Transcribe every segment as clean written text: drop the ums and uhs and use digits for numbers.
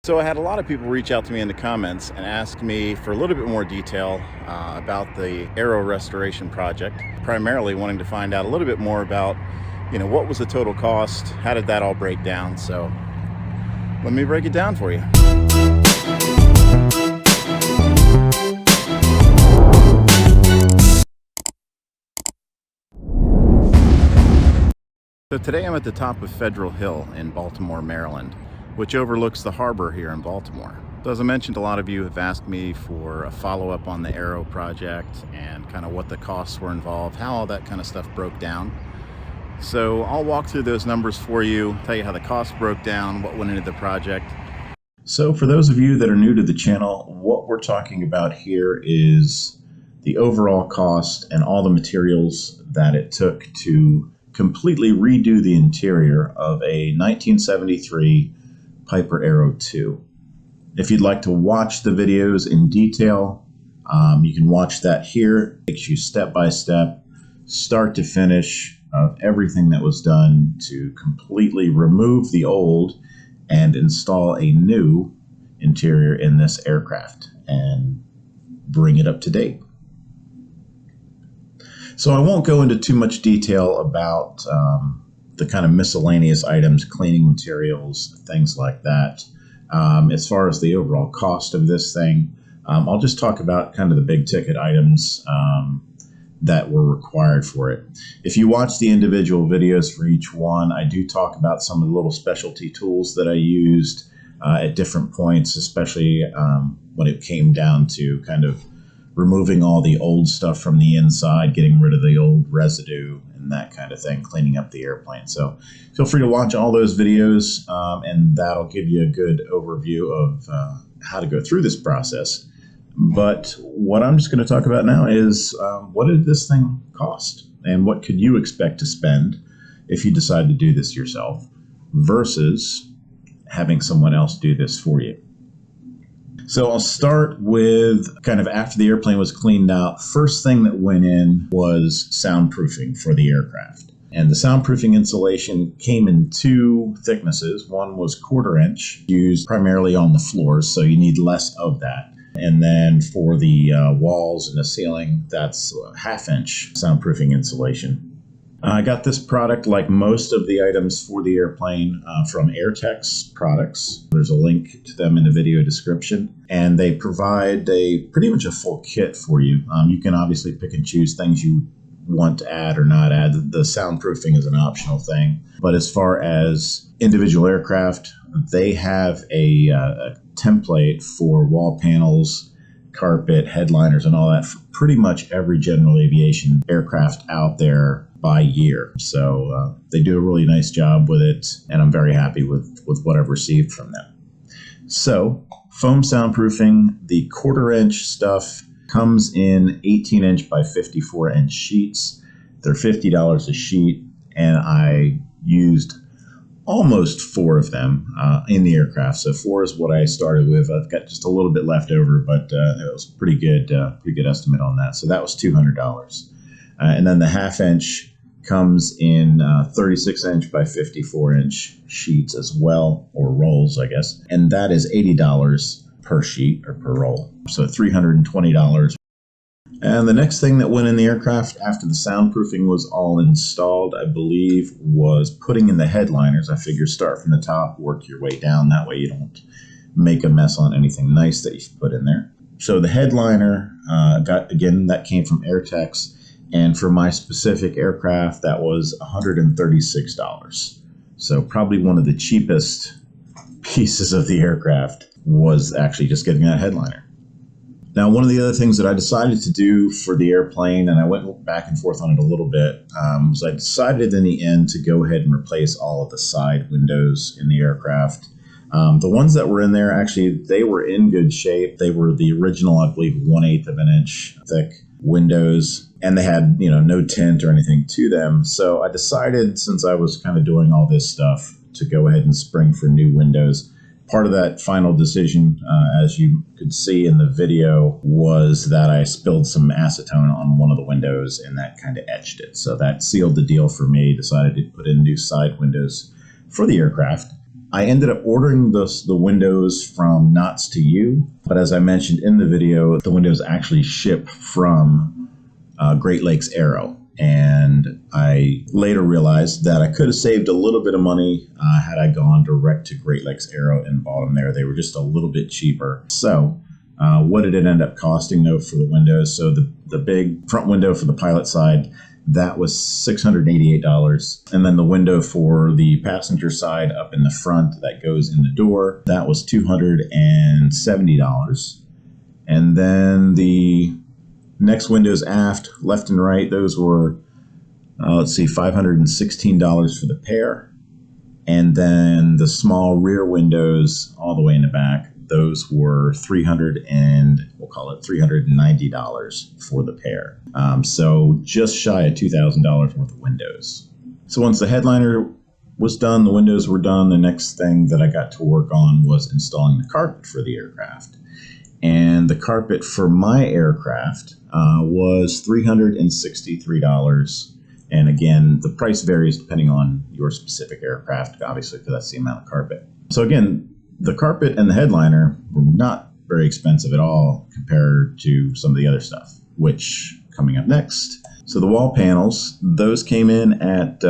So I had a lot of people reach out to me in the comments and ask me for a little bit more detail about the aero restoration project, primarily wanting to find out a little bit more about, what was the total cost, how did that all break down. So let me break it down for you. So today I'm at the top of Federal Hill in Baltimore, Maryland, which overlooks the harbor here in Baltimore. So as I mentioned, a lot of you have asked me for a follow-up on the Aero project and kind of what the costs were involved, how all that kind of stuff broke down. So I'll walk through those numbers for you, tell you how the cost broke down, what went into the project. So for those of you that are new to the channel, what we're talking about here is the overall cost and all the materials that it took to completely redo the interior of a 1973 Piper Aero 2. If you'd like to watch the videos in detail, you can watch that here. It takes you step by step, start to finish, of everything that was done to completely remove the old and install a new interior in this aircraft and bring it up to date. So I won't go into too much detail about the kind of miscellaneous items, cleaning materials, things like that. As far as the overall cost of this thing, I'll just talk about kind of the big ticket items that were required for it. If you watch the individual videos for each one, I do talk about some of the little specialty tools that I used at different points, especially when it came down to kind of removing all the old stuff from the inside, getting rid of the old residue and that kind of thing, cleaning up the airplane. So feel free to watch all those videos, and that'll give you a good overview of how to go through this process. But what I'm just going to talk about now is what did this thing cost, and what could you expect to spend if you decide to do this yourself versus having someone else do this for you. So I'll start with kind of after the airplane was cleaned out. First thing that went in was soundproofing for the aircraft. And the soundproofing insulation came in two thicknesses. One was 1/4 inch, used primarily on the floors, so you need less of that. And then for the walls and the ceiling, that's 1/2 inch soundproofing insulation. I got this product, like most of the items for the airplane, from Airtex products. There's a link to them in the video description, and they provide pretty much a full kit for you. You can obviously pick and choose things you want to add or not add. The soundproofing is an optional thing, but as far as individual aircraft, they have a template for wall panels, carpet, headliners, and all that for pretty much every general aviation aircraft out there by year. So they do a really nice job with it, and I'm very happy with what I've received from them. So foam soundproofing, the 1/4 inch stuff comes in 18 inch by 54 inch sheets. They're $50 a sheet, and I used almost 4 of them in the aircraft. So 4 is what I started with. I've got just a little bit left over, but it was pretty good estimate on that. So that was $200. And then the 1/2 inch comes in 36 inch by 54 inch sheets as well, or rolls, I guess. And that is $80 per sheet or per roll. So $320. And the next thing that went in the aircraft after the soundproofing was all installed, I believe, was putting in the headliners. I figure start from the top, work your way down. That way you don't make a mess on anything nice that you put in there. So the headliner, that came from Airtex. And for my specific aircraft, that was $136. So probably one of the cheapest pieces of the aircraft was actually just getting that headliner. Now, one of the other things that I decided to do for the airplane, and I went back and forth on it a little bit, was I decided in the end to go ahead and replace all of the side windows in the aircraft. The ones that were in there, actually, they were in good shape. They were the original, I believe, 1/8 of an inch thick windows, and they had, no tint or anything to them. So I decided, since I was kind of doing all this stuff, to go ahead and spring for new windows. Part of that final decision, as you could see in the video, was that I spilled some acetone on one of the windows, and that kind of etched it. So that sealed the deal for me. Decided to put in new side windows for the aircraft. I ended up ordering the windows from Knots to You, but as I mentioned in the video, the windows actually ship from Great Lakes Aero. And I later realized that I could have saved a little bit of money had I gone direct to Great Lakes Aero and bought them there. They were just a little bit cheaper. So what did it end up costing, though, for the windows? So the big front window for the pilot side, that was $688. And then the window for the passenger side up in the front that goes in the door, that was $270. And then the next windows aft, left and right, those were, $516 for the pair. And then the small rear windows all the way in the back, those were $390 for the pair. So just shy of $2,000 worth of windows. So once the headliner was done, the windows were done, the next thing that I got to work on was installing the carpet for the aircraft. And the carpet for my aircraft was $363. And again, the price varies depending on your specific aircraft, obviously, because that's the amount of carpet. So again, the carpet and the headliner were not very expensive at all compared to some of the other stuff, which coming up next. So the wall panels, those came in at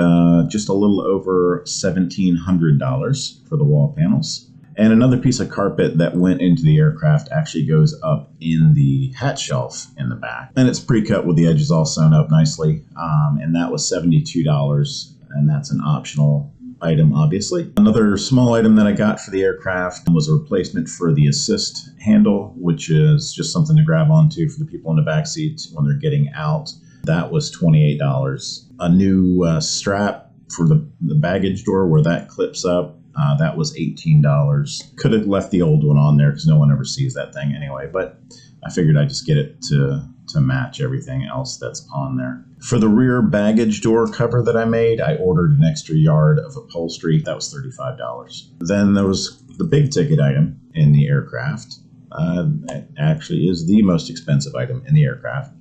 just a little over $1,700 for the wall panels. And another piece of carpet that went into the aircraft actually goes up in the hatch shelf in the back. And it's pre-cut with the edges all sewn up nicely. And that was $72, and that's an optional item, obviously. Another small item that I got for the aircraft was a replacement for the assist handle, which is just something to grab onto for the people in the back seat when they're getting out. That was $28. A new strap for the baggage door where that clips up, that was $18. Could have left the old one on there because no one ever sees that thing anyway, but I figured I'd just get it to match everything else that's on there. For the rear baggage door cover that I made, I ordered an extra yard of upholstery. That was $35. Then there was the big ticket item in the aircraft. It actually is the most expensive item in the aircraft,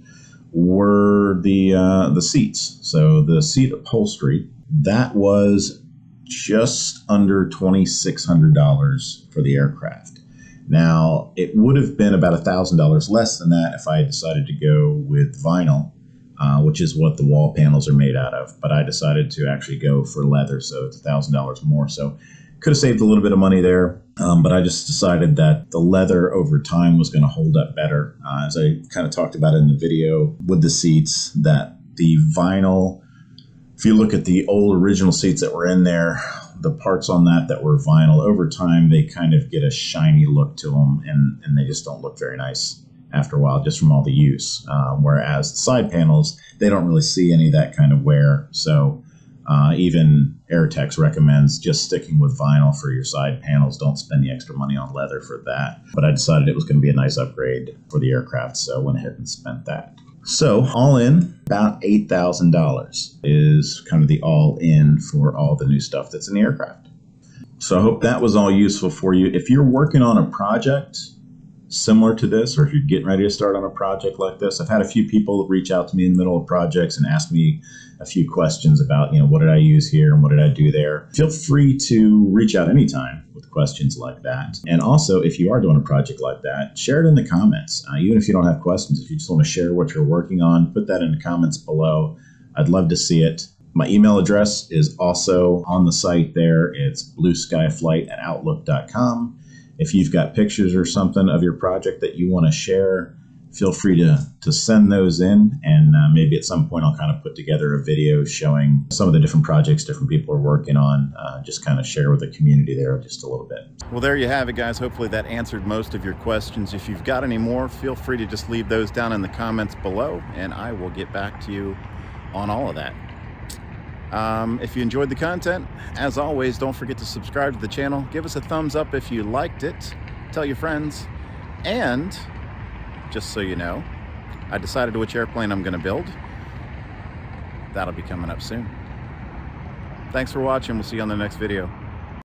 were the seats. So the seat upholstery, that was just under $2,600 for the aircraft. Now, it would have been about $1,000 less than that if I had decided to go with vinyl, which is what the wall panels are made out of. But I decided to actually go for leather, so it's $1,000 more. So could have saved a little bit of money there, but I just decided that the leather over time was going to hold up better. As I kind of talked about in the video with the seats, that the vinyl, if you look at the old original seats that were in there, the parts on that were vinyl, over time they kind of get a shiny look to them, and they just don't look very nice after a while, just from all the use. Whereas the side panels, they don't really see any of that kind of wear. So even AirTex recommends just sticking with vinyl for your side panels. Don't spend the extra money on leather for that. But I decided it was going to be a nice upgrade for the aircraft, so I went ahead and spent that. So all in, about $8,000 is kind of the all in for all the new stuff that's in the aircraft. So I hope that was all useful for you. If you're working on a project similar to this, or if you're getting ready to start on a project like this, I've had a few people reach out to me in the middle of projects and ask me a few questions about, what did I use here and what did I do there? Feel free to reach out anytime with questions like that. And also, if you are doing a project like that, share it in the comments. Even if you don't have questions, if you just want to share what you're working on, put that in the comments below. I'd love to see it. My email address is also on the site there. It's blueskyflight@outlook.com. If you've got pictures or something of your project that you want to share, feel free to send those in, and maybe at some point I'll kind of put together a video showing some of the different projects different people are working on, just kind of share with the community there just a little bit. Well, there you have it, guys. Hopefully that answered most of your questions. If you've got any more, feel free to just leave those down in the comments below, and I will get back to you on all of that. If you enjoyed the content, as always, don't forget to subscribe to the channel. Give us a thumbs up if you liked it. Tell your friends. And just so you know, I decided which airplane I'm going to build. That'll be coming up soon. Thanks for watching. We'll see you on the next video.